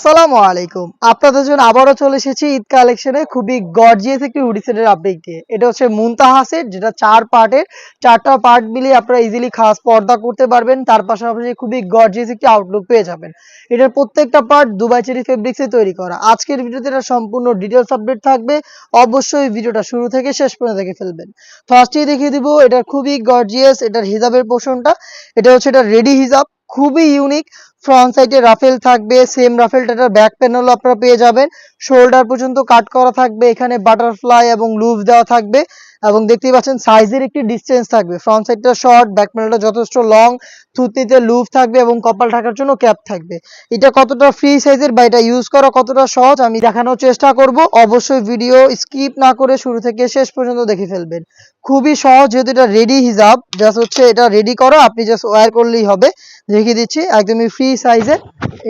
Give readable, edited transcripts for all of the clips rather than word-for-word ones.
আসসালামু আলাইকুম। আপনাদের জন্য আবারও চলে এসেছি ঈদ কালেকশনে খুবই গর্জিয়াস একটি হুডি সেটের আপডেট দিয়ে। এটা হচ্ছে মুনতাহা সেট, যেটা 4 পার্টের। 4টা পার্ট মিলিয়ে আপনারা ইজিলি খাস পর্দা করতে পারবেন। তার পাশাপাশি খুবই গর্জিয়াস একটি আউটলুক পেয়ে যাবেন। এটার প্রত্যেকটা পার্ট দুবাই চেরি ফেব্রিক্সে তৈরি করা। আজকের ভিডিওতে এটা সম্পূর্ণ ডিটেইলস আপডেট থাকবে। অবশ্যই ভিডিওটা শুরু থেকে শেষ পর্যন্ত দেখে ফেলবেন। ফার্স্টেই দেখিয়ে দিব এটা খুবই গর্জিয়াস এটার হিজাবের পোরশনটা। এটা হচ্ছে এটা রেডি হিজাব, খুবই ইউনিক। ফ্রন্ট সাইডে রাফেল থাকবে, সেম রাফেলটার ব্যাক প্যানেলও আপনারা পেয়ে যাবেন। শোল্ডার পর্যন্ত কাট করা থাকবে, এখানে বাটারফ্লাই এবং লুপ দেওয়া থাকবে এবং দেখতেই পাচ্ছেন সাইজের একটি ডিসটেন্স থাকবে। ফ্রন্ট সাইডটা শর্ট, ব্যাক প্যানেলটা যথেষ্ট লং, থুতনিতে লুপ থাকবে এবং কপাল ঢাকার জন্য ক্যাপ থাকবে। এটা কতটা ফ্রি সাইজের বা এটা ইউজ করা কতটা সহজ আমি দেখানোর চেষ্টা করব। অবশ্যই ভিডিও স্কিপ না করে শুরু থেকে শেষ পর্যন্ত দেখে ফেলবেন। খুবই সহজ, যেহেতু এটা রেডি হিজাব, জাস্ট হচ্ছে এটা রেডি করা, আপনি জাস্ট ওয়্যার করলেই হবে। দেখিয়ে দিচ্ছি একদমই ফ্রি সাইজে।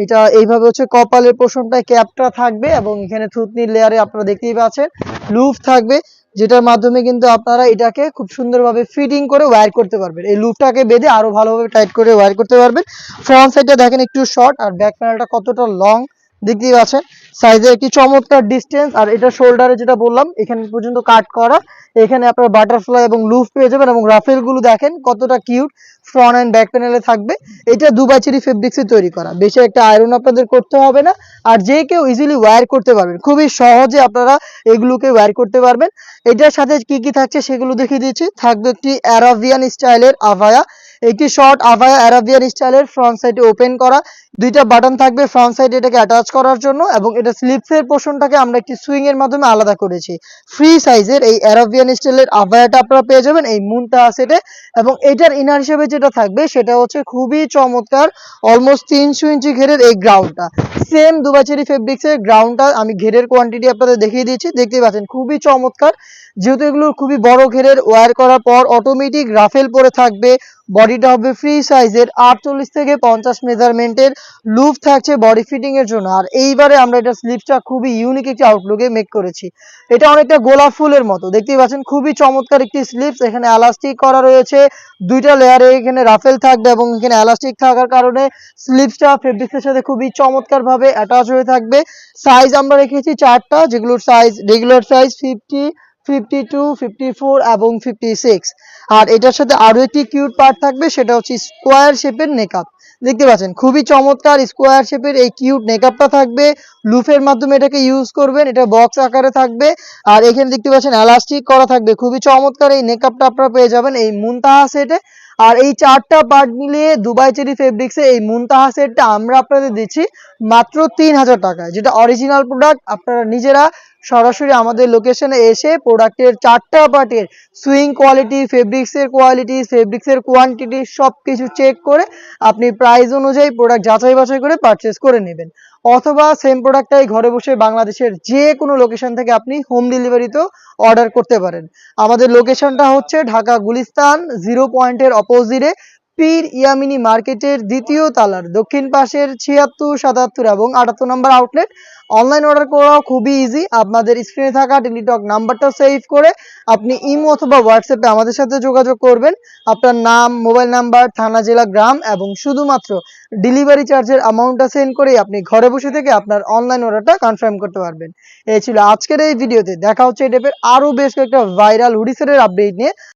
এটা এইভাবে হচ্ছে কপালের পোরশনটায় ক্যাপটা থাকবে এবং এখানে থুতনির লেয়ারে আপনারা দেখতেই পাচ্ছেন লুপ থাকবে, যেটার মাধ্যমে কিন্তু আপনারা এটাকে খুব সুন্দরভাবে ফিটিং করে ওয়্যার করতে পারবেন। এই লুপটাকে বেঁধে আরো ভালোভাবে টাইট করে ওয়্যার করতে পারবেন। ফ্রন্ট সাইডটা দেখেন একটু শর্ট আর ব্যাক প্যানেলটা কতটা লং দেখতেই পাচ্ছেন। সাইজে একটি চমৎকার ডিসটেন্স, আর এটা শোল্ডারে যেটা বললাম এখানে পর্যন্ত কাট করা। এখানে আপনার বাটারফ্লাই এবং লুপ পেয়ে যাবেন এবং রাফেল গুলো দেখেন কতটা কিউট ফ্রন্ট এন্ড ব্যাক প্যানেলে থাকবে। এটা দুবাই চেরি ফেব্রিক্সে তৈরি করা, বেশি একটা আয়রন আপনাদের করতে হবে না, আর যে কেউ ইজিলি ওয়্যার করতে পারবেন। খুবই সহজে আপনারা এগুলোকে ওয়্যার করতে পারবেন। এটার সাথে কি কি থাকছে সেগুলো দেখিয়ে দিচ্ছি। থাকবে একটি অ্যারাবিয়ান স্টাইলের আভায়া, একটি শর্ট আভায়া অ্যারাবিয়ান স্টাইলের, ফ্রন্ট সাইডে ওপেন করা, দুইটা বাটন থাকবে ফ্রন্ট সাইডে এটাকে অ্যাটাচ করার জন্য, এবং এটা স্লিপসের পোরশনটাকে আমরা একটি সুইং এর মাধ্যমে আলাদা করেছি। ফ্রি সাইজের এই অ্যারাবিয়ান স্টাইলের আভায়াটা আপনারা পেয়ে যাবেন এই মুনতাহা সেটে। এবং এটার ইনার হিসেবে যেটা থাকবে সেটা হচ্ছে খুবই চমৎকার, অলমোস্ট 300 ইঞ্চি ঘেরের এই গ্রাউন্ডটা। সেম দুবাই চেরি ফেব্রিক্সের গ্রাউন্ডটা আমি ঘেরের কোয়ান্টিটি আপনাদের দেখিয়ে দিচ্ছি, দেখতেই পাচ্ছেন খুবই চমৎকার। যেহেতু এগুলো খুবই বড় ঘেরের, ওয়্যার করার পর অটোমেটিক রাফেল পরে থাকবে। বডিটা হবে ফ্রি সাইজের, 48 থেকে 50 মেজারমেন্টের লুপ থাকছে বডি ফিটিং এর জন্য। আর এইবারে আমরা এটা স্লিপসটা খুবই ইউনিক একটি আউটলুকে মেক করেছি। এটা অনেকটা গোলাপ ফুলের মতো দেখতেই পাচ্ছেন, খুবই চমৎকার একটি স্লিপস। এখানে এলাস্টিক করা রয়েছে দুইটা লেয়ারে, এখানে রাফেল থাকবে এবং এখানে এলাস্টিক থাকার কারণে স্লিপসটা ফেব্রিক্সের সাথে খুবই চমৎকার ভাবে অ্যাটাচ হয়ে থাকবে। সাইজ আমরা রেখেছি 4টা, যেগুলোর সাইজ রেগুলার সাইজ 50, 52, 54 এবং 56। আর এটার সাথে আরো একটি কিউট পার্ট থাকবে, সেটা হচ্ছে স্কোয়ার শেপের নেকআপ। দেখতে পাচ্ছেন খুবই চমৎকার স্কোয়ার শেপের এই কিউট নেকআপটা থাকবে। লুফের মাধ্যমে এটাকে ইউজ করবেন, এটা বক্স আকারে থাকবে। আর এখানে দেখতে পাচ্ছেন এলাস্টিক করা থাকবে। খুবই চমৎকার এই নেকআপটা আপনারা পেয়ে যাবেন এই মুনতাহা সেটে। আর এই 4টা পার্ট মিলিয়ে দুবাই চেরি ফেব্রিক্সে এই মুনতাহা সেটটা আমরা আপনাদের দিচ্ছি মাত্র 3000 টাকায়, যেটা অরিজিনাল প্রোডাক্ট। আপনারা নিজেরা সরাসরি আমাদের লোকেশনে এসে প্রোডাক্টের 4টা পার্টের সুইং কোয়ালিটি, ফেব্রিক্সের কোয়ালিটি, ফেব্রিক্সের কোয়ান্টিটি সবকিছু চেক করে আপনি প্রাইস অনুযায়ী প্রোডাক্ট যাচাই বাছাই করে পারচেস করে নেবেন। অথবা সেম প্রোডাক্টটাই ঘরে বসে বাংলাদেশের যে কোনো লোকেশন থেকে আপনি হোম ডেলিভারিতেও অর্ডার করতে পারেন। আমাদের লোকেশনটা হচ্ছে ঢাকা গুলিস্তান 0 পয়েন্টের অপোজিটে, পীর ইয়ামিনী মার্কেটের 2য় তলার দক্ষিণ পাশের 76, 77 এবং 78 নম্বর আউটলেট। অনলাইন অর্ডার করা খুবই ইজি। আপনাদের স্ক্রিনে থাকা টেলিটক নাম্বারটা সেভ করে আপনি ইমো অথবা হোয়াটসঅ্যাপে আমাদের সাথে যোগাযোগ করবেন। আপনার নাম, মোবাইল নাম্বার, থানা, জেলা, গ্রাম এবং শুধুমাত্র ডেলিভারি চার্জের অ্যামাউন্টটা সেন্ড করেই আপনি ঘরে বসে থেকে আপনার অনলাইন অর্ডারটা কনফার্ম করতে পারবেন। এই ছিল আজকের এই ভিডিওতে। দেখা হচ্ছে এই টাইপের আরো বেশ কয়েকটা ভাইরাল হুডি সেটের আপডেট নিয়ে।